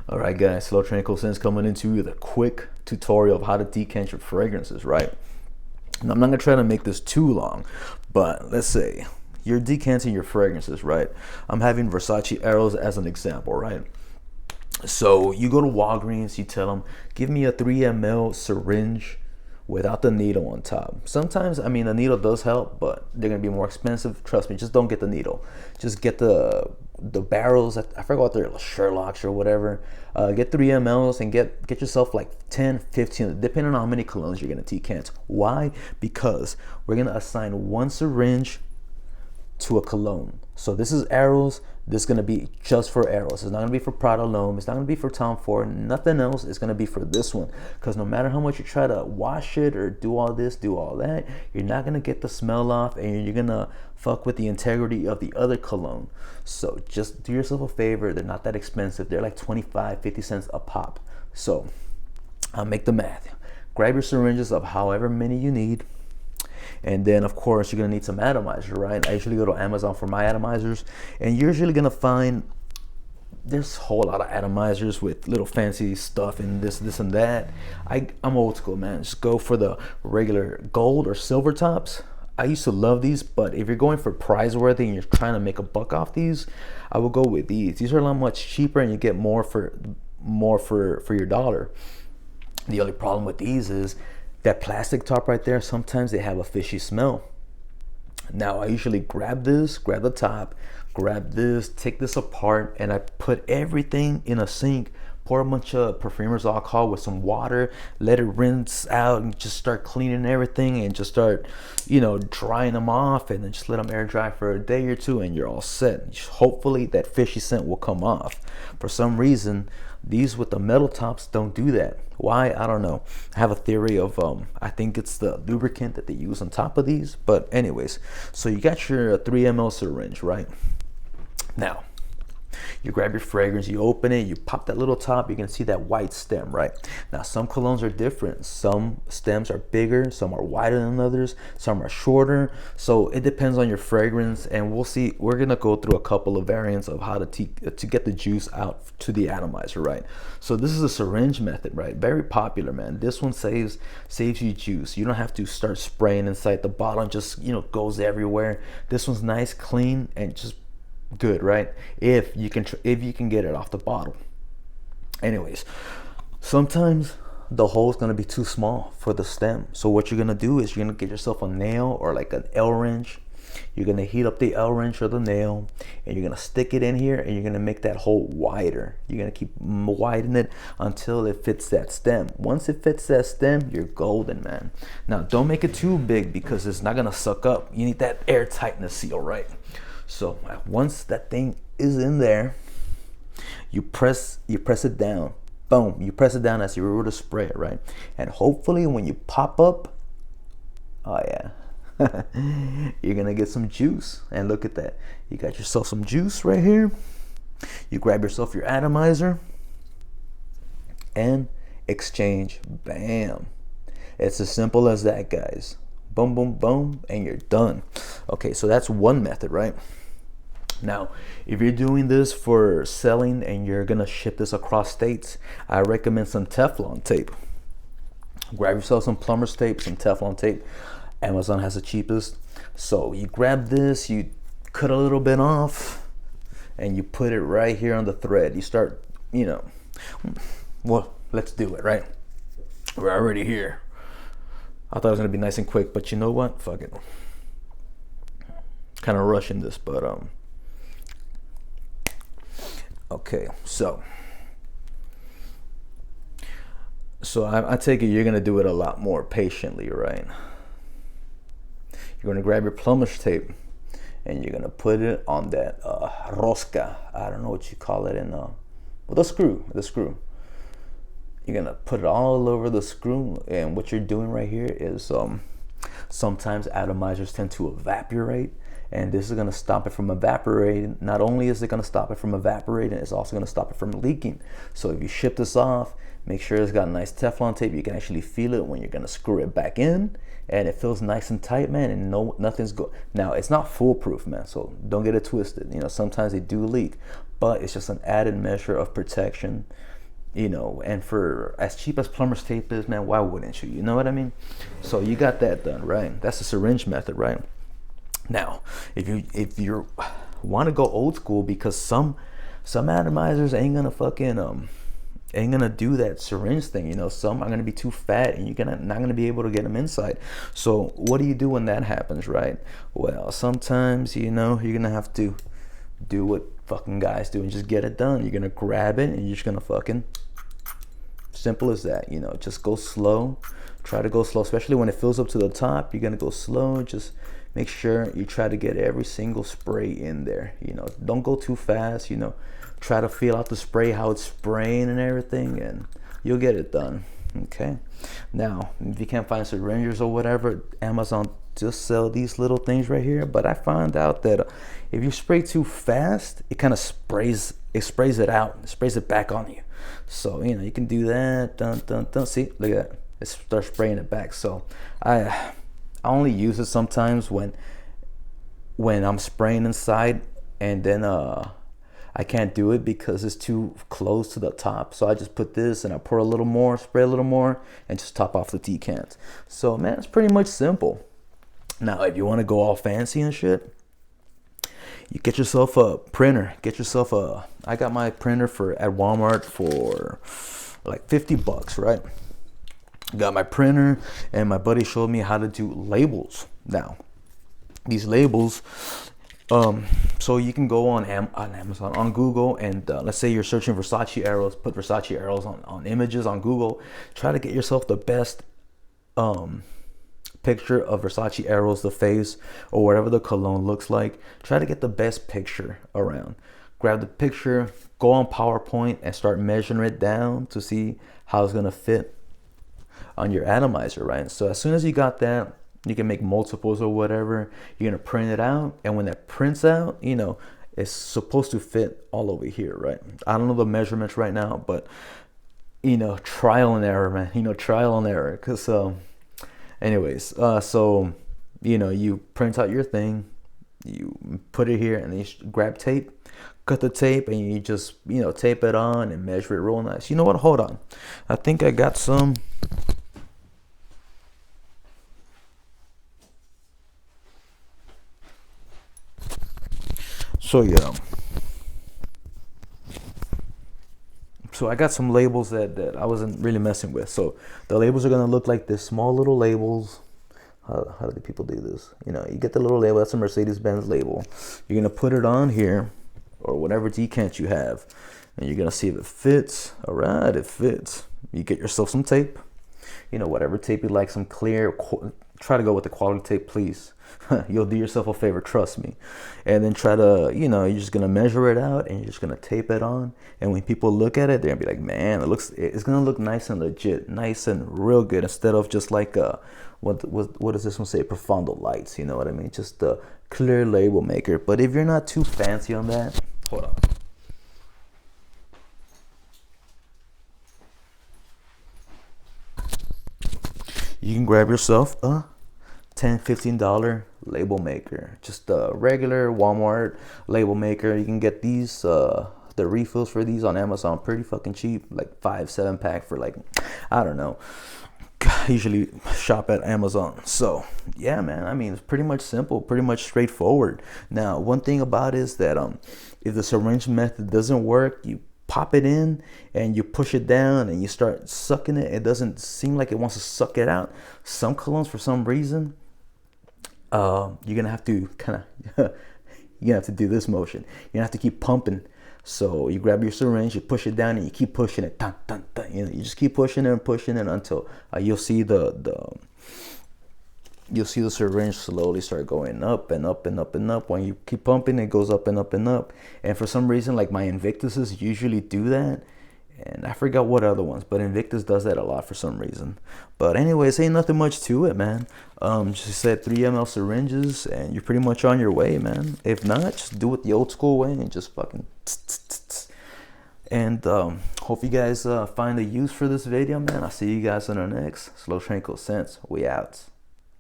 Alright guys, Slow Tranquil Sense coming into the quick tutorial of how to decant your fragrances, right? Now, I'm not gonna try to make this too long, but let's say you're decanting your fragrances, right? I'm having Versace Arrows as an example, right? So you go to Walgreens, you tell them, give me a 3 ml syringe without the needle on top. Sometimes, I mean, the needle does help, but they're gonna be more expensive. Trust me, just don't get the needle. Just get the barrels. I forgot what they're, Sherlock's or whatever. Get 3 mls and get yourself like 10, 15, depending on how many colognes you're gonna decant. Why? Because we're gonna assign one syringe to a cologne. So this is Arrows. This is gonna be just for Arrows. It's not gonna be for Prada L'Homme. It's not gonna be for Tom Ford. Nothing else is gonna be for this one. Because no matter how much you try to wash it or do all this, do all that, you're not gonna get the smell off, and you're gonna fuck with the integrity of the other cologne. So just do yourself a favor. They're not that expensive. They're like 25, 50 cents a pop. So I'll make the math. Grab your syringes of however many you need. And then of course you're gonna need some atomizer, right? I usually go to Amazon for my atomizers, and you're usually gonna find there's a whole lot of atomizers with little fancy stuff and this and that. I'm old school, man. Just go for the regular gold or silver tops. I used to love these, but if you're going for prize worthy and you're trying to make a buck off these, I will go with these. These are a lot much cheaper, and you get more for your dollar. The only problem with these is that plastic top right there, sometimes they have a fishy smell. Now I usually grab the top, grab this, take this apart, and I put everything in a sink, pour a bunch of perfumer's alcohol with some water, let it rinse out, and just start cleaning everything, and just start, drying them off, and then just let them air dry for a day or two, and you're all set. Hopefully that fishy scent will come off. For some reason, these with the metal tops don't do that. Why? I don't know. I have a theory of I think it's the lubricant that they use on top of these. But anyways, so you got your 3 ml syringe, right? Now, you grab your fragrance, you open it, you pop that little top, you can see that white stem, right? Now, some colognes are different. Some stems are bigger, some are wider than others, some are shorter. So it depends on your fragrance, and we'll see. We're gonna go through a couple of variants of how to get the juice out to the atomizer, right? So this is a syringe method, right? Very popular, man. This one saves you juice. You don't have to start spraying inside the bottle and just goes everywhere. This one's nice, clean, and just good, right? If you can get it off the bottle. Anyways, sometimes the hole is going to be too small for the stem, so what you're going to do is you're going to get yourself a nail or like an L wrench. You're going to heat up the L wrench or the nail, and you're going to stick it in here, and you're going to make that hole wider. You're going to keep widening it until it fits that stem. Once it fits that stem, you're golden, man. Now, don't make it too big because it's not going to suck up. You need that air tightness seal, right? So once that thing is in there, you press it down. Boom, you press it down as you were to spray it, right? And hopefully when you pop up, oh yeah, you're gonna get some juice. And look at that, you got yourself some juice right here. You grab yourself your atomizer and exchange. Bam. It's as simple as that, guys. Boom, boom, boom, and you're done. Okay, so that's one method, right? Now, if you're doing this for selling and you're gonna ship this across states, I recommend some Teflon tape. Grab yourself some plumber's tape, some Teflon tape. Amazon has the cheapest. So you grab this, you cut a little bit off, and you put it right here on the thread. You start, well, let's do it, right? We're already here. I thought it was gonna be nice and quick, but you know what? Fuck it. Kind of rushing this, but okay. So I take it you're gonna do it a lot more patiently, right? You're gonna grab your plumber's tape, and you're gonna put it on that rosca. I don't know what you call it in the screw. You're gonna put it all over the screw, and what you're doing right here is sometimes atomizers tend to evaporate, and this is gonna stop it from evaporating. Not only is it gonna stop it from evaporating, it's also gonna stop it from leaking. So if you ship this off, make sure it's got a nice Teflon tape. You can actually feel it when you're gonna screw it back in, and it feels nice and tight, man, and nothing's go. Now, it's not foolproof, man, so don't get it twisted. Sometimes they do leak, but it's just an added measure of protection, you know. And for as cheap as plumber's tape is, man, why wouldn't you? You know what I mean? So you got that done, right? That's the syringe method, right? Now, if you want to go old school, because some atomizers ain't gonna do that syringe thing, you know. Some are gonna be too fat and you're not gonna be able to get them inside. So what do you do when that happens, right? Well, sometimes, you know, you're gonna have to do what fucking guys do and just get it done. You're gonna grab it and you're just gonna fucking, simple as that, you know. Just go slow. Try to go slow, especially when it fills up to the top. You're gonna go slow. Just make sure you try to get every single spray in there, you know. Don't go too fast, you know. Try to feel out the spray, how it's spraying and everything, and you'll get it done. Okay, now if you can't find syringes or whatever, Amazon just sell these little things right here. But I found out that if you spray too fast, it kind of sprays it out, it sprays it back on you. So, you know, you can do that. Dun dun dun. See, look at that, it starts spraying it back. So I only use it sometimes when I'm spraying inside, and then I can't do it because it's too close to the top. So I just put this and I pour a little more, spray a little more, and just top off the decant. So, man, it's pretty much simple. Now, if you want to go all fancy and shit, you get yourself a printer. I got my printer at Walmart for like $50, right? Got my printer, and my buddy showed me how to do labels. Now, these labels, so you can go on Amazon, on Google, and let's say you're searching Versace arrows, put Versace arrows on images on Google. Try to get yourself the best picture of Versace arrows, the face, or whatever the cologne looks like. Try to get the best picture around. Grab the picture, go on PowerPoint, and start measuring it down to see how it's gonna fit on your atomizer, right? So as soon as you got that, you can make multiples or whatever. You're gonna print it out, and when that prints out, you know, it's supposed to fit all over here, right? I don't know the measurements right now, but, you know, trial and error, man. You know, trial and error. Cause anyways, so, you know, you print out your thing, you put it here, and then you grab tape, cut the tape, and you just, you know, tape it on and measure it real nice. You know what? Hold on. I think I got some. So yeah, so I got some labels that I wasn't really messing with. So the labels are gonna look like this, small little labels. How do the people do this? You know, you get the little label. That's a Mercedes-Benz label. You're gonna put it on here, or whatever decant you have, and you're gonna see if it fits. All right, it fits. You get yourself some tape. You know, whatever tape you like, some clear. Try to go with the quality tape, please. You'll do yourself a favor, trust me. And then try to, you know, you're just gonna measure it out, and you're just gonna tape it on. And when people look at it, they're gonna be like, man, it's gonna look nice and legit, nice and real good, instead of just like what does this one say? Profondo lights, you know what I mean? Just a clear label maker. But if you're not too fancy on that, hold on. You can grab yourself a $10-15 label maker, just a regular Walmart label maker. You can get these the refills for these on Amazon pretty fucking cheap, like 5-7 pack for like, I don't know. I usually shop at Amazon. So yeah, man, I mean, it's pretty much simple, pretty much straightforward. Now, one thing about it is that if the syringe method doesn't work, you pop it in and you push it down and you start sucking it. It doesn't seem like it wants to suck it out. Some colognes, for some reason, you're gonna have to you're gonna have to do this motion. You're gonna have to keep pumping. So you grab your syringe, you push it down, and you keep pushing it. Dun, dun, dun. You know, you just keep pushing it and pushing it until you'll see you'll see the syringe slowly start going up and up and up and up. When you keep pumping, it goes up and up and up. And for some reason, like my Invictuses usually do that. And I forgot what other ones, but Invictus does that a lot for some reason. But anyways, ain't nothing much to it, man. Just said 3 ml syringes, and you're pretty much on your way, man. If not, just do it the old school way and just fucking. And hope you guys find a use for this video, man. I'll see you guys in the next Slow Tranquil Sense. We out.